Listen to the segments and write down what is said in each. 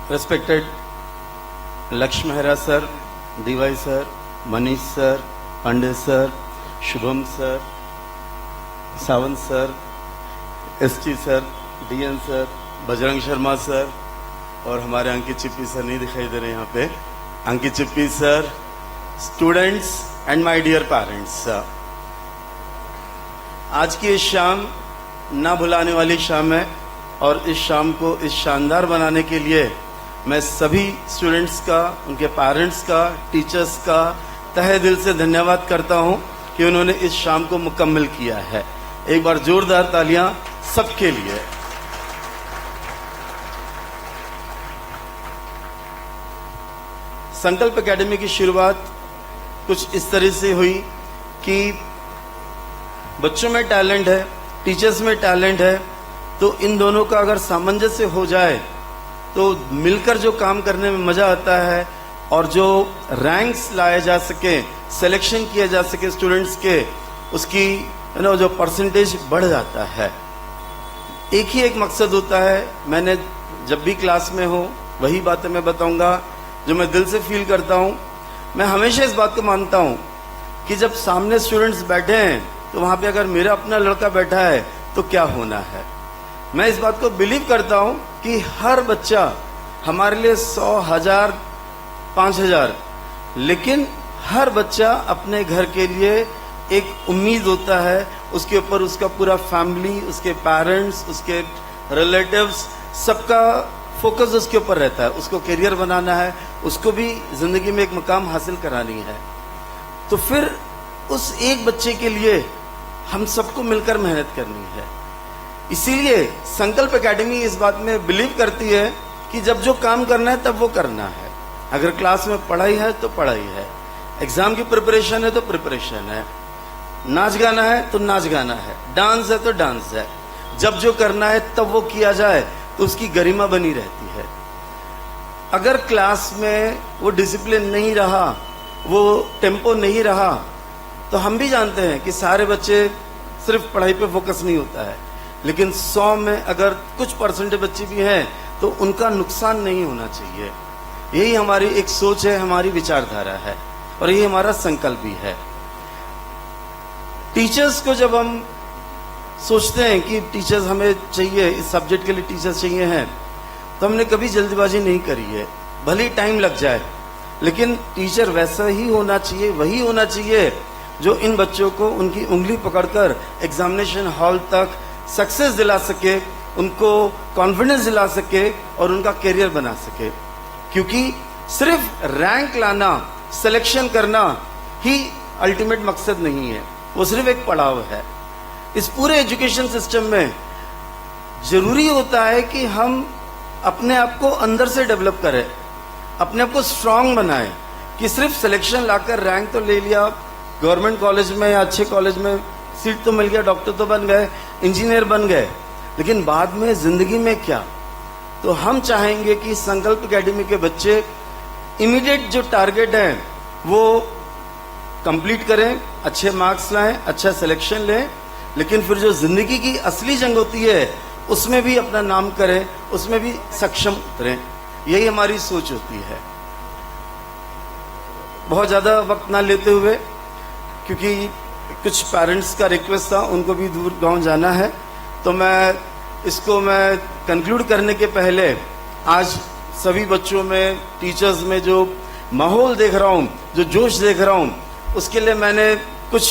Respected Lakshmi Mehra sir, DY sir, Manish sir, Pandey sir, Shubham sir, Sawant sir, ST sir, DN sir, Bajrang Sharma sir और हमारे अंकित Chippi sir नहीं दिखाई दे रहे यहाँ पे। Ankit Chippi sir, students and my dear parents, आज की इस शाम ना भुलाने वाली शाम है और इस शाम को इस शानदार बनाने के लिए मैं सभी स्टूडेंट्स का, उनके पेरेंट्स का, टीचर्स का तहे दिल से धन्यवाद करता हूं कि उन्होंने इस शाम को मुकम्मल किया है। एक बार जोरदार तालियां सबके लिए। संकल्प एकेडमी की शुरुआत कुछ इस तरह से हुई कि बच्चों में टैलेंट है, टीचर्स में टैलेंट है, तो इन दोनों का अगर सामंजस्य हो जाए तो मिलकर जो काम करने में मजा आता है और जो रैंक्स लाए जा सके, सिलेक्शन किया जा सके स्टूडेंट्स के, उसकी जो परसेंटेज बढ़ जाता है। एक ही एक मकसद होता है। मैंने जब भी क्लास में हो वही बातें मैं बताऊंगा जो मैं दिल से फील करता हूं। मैं हमेशा इस बात को मानता हूं कि जब सामने स्टूडेंट्स बैठे हैं तो वहां पे अगर मेरा अपना लड़का बैठा है तो क्या होना है। मैं इस बात को बिलीव करता हूं कि हर बच्चा हमारे लिए 100, 1000, 5000, लेकिन हर बच्चा अपने घर के लिए एक उम्मीद होता है, उसके ऊपर उसका पूरा फैमिली, उसके पेरेंट्स, उसके रिलेटिव्स, सबका फोकस उसके ऊपर रहता है। उसको करियर बनाना है, उसको भी जिंदगी में एक मुकाम हासिल करानी है। तो फिर उस एक बच्चे के लिए हम सबको मिलकर मेहनत करनी है। इसीलिए संकल्प एकेडमी इस बात में बिलीव करती है कि जब जो काम करना है तब वो करना है। अगर क्लास में पढ़ाई है तो पढ़ाई है, एग्जाम की प्रिपरेशन है तो प्रिपरेशन है, नाच गाना है तो नाच गाना है, डांस है तो डांस है। जब जो करना है तब वो किया जाए तो उसकी गरिमा बनी रहती है। अगर क्लास में वो डिसिप्लिन नहीं रहा, वो टेम्पो नहीं रहा, तो हम भी जानते हैं कि सारे बच्चे सिर्फ पढ़ाई पे फोकस नहीं होता है, लेकिन 100 में अगर कुछ परसेंटेज बच्चे भी हैं तो उनका नुकसान नहीं होना चाहिए। यही हमारी एक सोच है, हमारी विचारधारा है और यही हमारा संकल्प भी है। टीचर्स को जब हम सोचते हैं कि टीचर्स हमें चाहिए, इस सब्जेक्ट के लिए टीचर्स चाहिए हैं, तो हमने कभी जल्दबाजी नहीं करी है। भले ही टाइम लग जाए, लेकिन टीचर वैसा ही होना चाहिए, वही होना चाहिए जो इन बच्चों को उनकी उंगली पकड़कर एग्जामिनेशन हॉल तक सक्सेस दिला सके, उनको कॉन्फिडेंस दिला सके और उनका करियर बना सके। क्योंकि सिर्फ रैंक लाना, सिलेक्शन करना ही अल्टीमेट मकसद नहीं है, वो सिर्फ एक पड़ाव है। इस पूरे एजुकेशन सिस्टम में जरूरी होता है कि हम अपने आप को अंदर से डेवलप करें, अपने आप को स्ट्रांग बनाएं। कि सिर्फ सिलेक्शन लाकर रैंक तो ले लिया, गवर्नमेंट कॉलेज में या अच्छे कॉलेज में सीट तो मिल गया, डॉक्टर तो बन गए, इंजीनियर बन गए, लेकिन बाद में जिंदगी में क्या। तो हम चाहेंगे कि संकल्प एकेडमी के बच्चे इमीडिएट जो टारगेट है वो कंप्लीट करें, अच्छे मार्क्स लाएं, अच्छा सिलेक्शन लें, लेकिन फिर जो जिंदगी की असली जंग होती है उसमें भी अपना नाम करें, उसमें भी सक्षम उतरें। यही हमारी सोच होती है। बहुत ज्यादा वक्त ना लेते हुए, क्योंकि कुछ पेरेंट्स का रिक्वेस्ट था, उनको भी दूर गांव जाना है, तो मैं कंक्लूड करने के पहले आज सभी बच्चों में, टीचर्स में जो माहौल देख रहा हूं, जो जोश देख रहा हूं, उसके लिए मैंने कुछ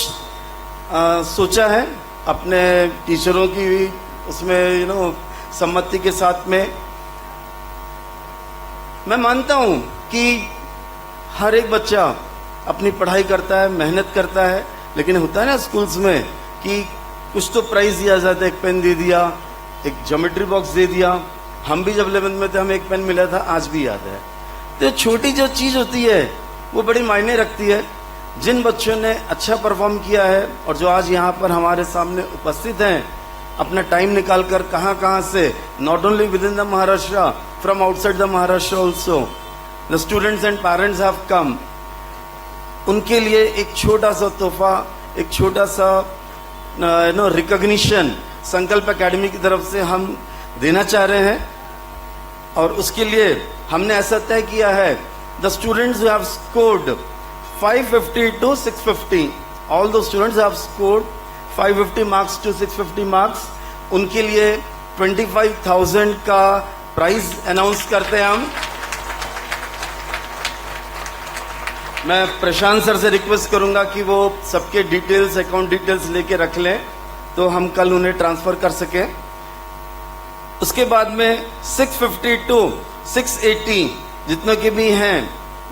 सोचा है अपने टीचरों की उसमें सम्मति के साथ में। मैं मानता हूं कि हर एक बच्चा अपनी पढ़ाई करता है, मेहनत करता है, लेकिन होता है ना स्कूल्स में कि कुछ तो प्राइज दिया जाता है, एक पेन दे दिया, एक ज्योमेट्री बॉक्स दे दिया। हम भी जब 11th में थे, हमें एक पेन मिला था, आज भी याद है। तो छोटी जो चीज होती है वो बड़ी मायने रखती है। जिन बच्चों ने अच्छा परफॉर्म किया है और जो आज यहाँ पर हमारे सामने उपस्थित हैं, अपना टाइम निकालकर कहाँ से, not only with in the Maharashtra, from outside the Maharashtra also the students and parents have come, उनके लिए एक छोटा सा तोहफा, एक छोटा सा रिकॉग्निशन संकल्प एकेडमी की तरफ से हम देना चाह रहे हैं। और उसके लिए हमने ऐसा तय किया है, the students have scored 550 to 650, all the students have scored 550 marks to 650 marks, उनके लिए 25,000 का प्राइज अनाउंस करते हैं हम। मैं प्रशांत सर से रिक्वेस्ट करूंगा कि वो सबके डिटेल्स, अकाउंट डिटेल्स लेके रख लें, तो हम कल उन्हें ट्रांसफर कर सकें। उसके बाद में 650 to 680 जितने के भी हैं,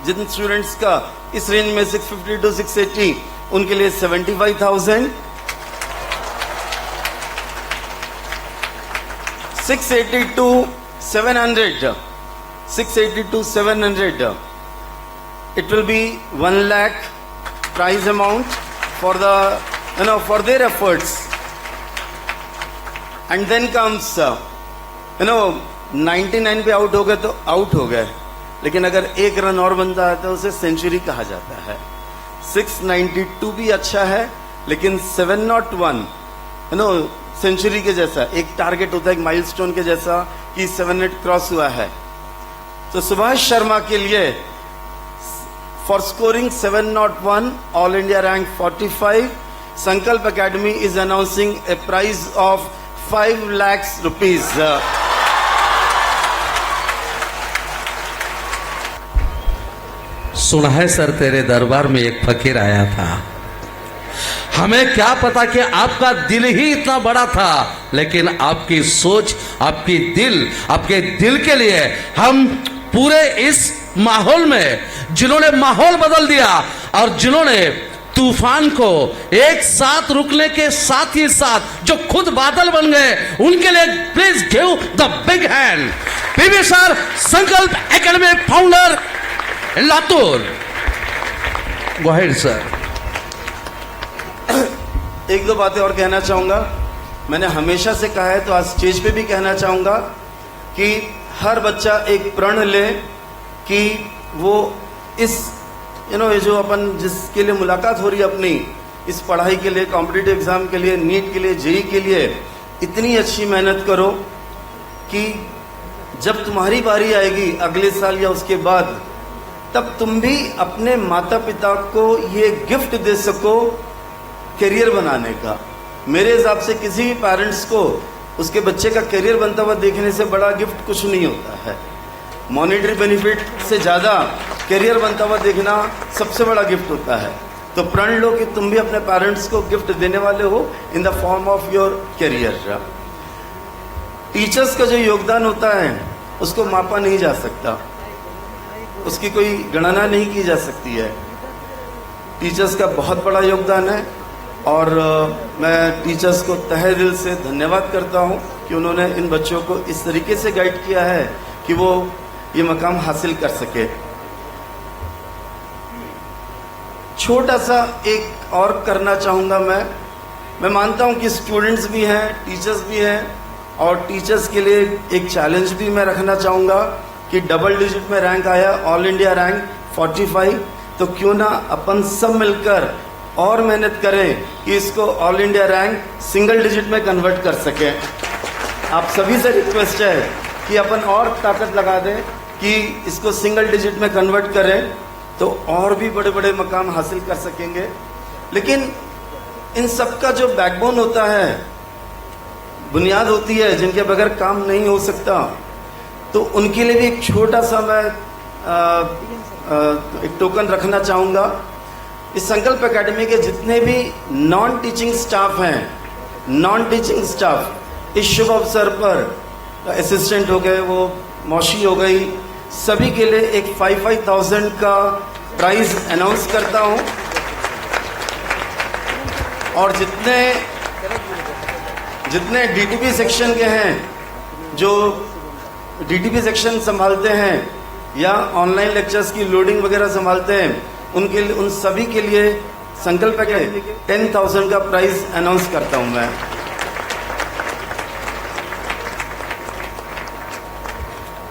जिन स्टूडेंट्स का इस रेंज में 650 to 680, उनके लिए 75,000। 680 to 700, 680 to 700, it will be 1 lakh prize amount for the, for their efforts. And then comes 99 पे आउट हो गए तो आउट हो गए, लेकिन अगर एक रन और बनता है तो उसे सेंचुरी कहा जाता है। 692 भी अच्छा है, लेकिन 701 सेंचुरी के जैसा एक टारगेट होता है, एक माइलस्टोन के जैसा कि 700 क्रॉस हुआ है। तो सुभाष शर्मा के लिए for scoring 701 all India rank 45, Sankalp academy is announcing a prize of 5 lakhs rupees। सुना है सर, तेरे दरबार में एक फकीर आया था। हमें क्या पता कि आपका दिल ही इतना बड़ा था, लेकिन आपकी सोच, आपके दिल के लिए हम पूरे इस माहौल में, जिन्होंने माहौल बदल दिया और जिन्होंने तूफान को एक साथ रुकने के साथ ही साथ जो खुद बादल बन गए, उनके लिए please give the big hand. PV sir, Sankalp academy founder Latur. Go ahead sir. एक दो बातें और कहना चाहूंगा। मैंने हमेशा से कहा है, तो आज स्टेज पे भी कहना चाहूंगा कि हर बच्चा एक प्रण ले कि वो इस ये जो अपन जिसके लिए मुलाकात हो रही है अपनी, इस पढ़ाई के लिए, कॉम्पिटिटिव एग्जाम के लिए, नीट के लिए, जेई के लिए, इतनी अच्छी मेहनत करो कि जब तुम्हारी बारी आएगी अगले साल या उसके बाद, तब तुम भी अपने माता पिता को ये गिफ्ट दे सको करियर बनाने का। मेरे हिसाब से किसी भी पेरेंट्स को उसके बच्चे का करियर बनता हुआ देखने से बड़ा गिफ्ट कुछ नहीं होता है। मॉनेटरी बेनिफिट से ज़्यादा करियर बनता हुआ देखना सबसे बड़ा गिफ्ट होता है। तो प्रण लो कि तुम भी अपने पेरेंट्स को गिफ्ट देने वाले हो in the form of your career. Teachers का जो योगदान होता है उसको मापा नहीं जा सकता, उसकी कोई गणना नहीं की जा सकती है। टीचर्स का बहुत बड़ा योगदान है और मैं टीचर्स को तहे दिल से धन्यवाद करता हूं कि उन्होंने इन बच्चों को इस तरीके से गाइड किया है कि वो ये मकाम हासिल कर सके। छोटा सा एक और करना चाहूँगा मैं मानता हूँ कि स्टूडेंट्स भी हैं, टीचर्स भी हैं, और टीचर्स के लिए एक चैलेंज भी मैं रखना चाहूँगा कि डबल डिजिट में रैंक आया, ऑल इंडिया रैंक 45, तो क्यों ना अपन सब मिलकर और मेहनत करें कि इसको all India rank single digit में कन्वर्ट कर सकें। आप सभी से रिक्वेस्ट है कि अपन और ताकत लगा दें कि इसको सिंगल डिजिट में कन्वर्ट करें, तो और भी बड़े बड़े मकाम हासिल कर सकेंगे। लेकिन इन सब का जो बैकबोन होता है, बुनियाद होती है, जिनके बगैर काम नहीं हो सकता, तो उनके लिए भी एक छोटा सा मैं एक टोकन रखना चाहूँगा। इस संकल्प एकेडमी के जितने भी नॉन टीचिंग स्टाफ हैं, नॉन टीचिंग स्टाफ इस शुभ अवसर पर असिस्टेंट हो गए, वो मौशी हो गई, सभी के लिए एक 5,000 का प्राइज अनाउंस करता हूं। और जितने डीटीपी सेक्शन के हैं, जो डीटीपी सेक्शन संभालते हैं या ऑनलाइन लेक्चर्स की लोडिंग वगैरह संभालते हैं, उनके लिए, उन सभी के लिए संकल्प के 10,000 का प्राइज अनाउंस करता हूं मैं।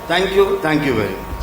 Thank you very much.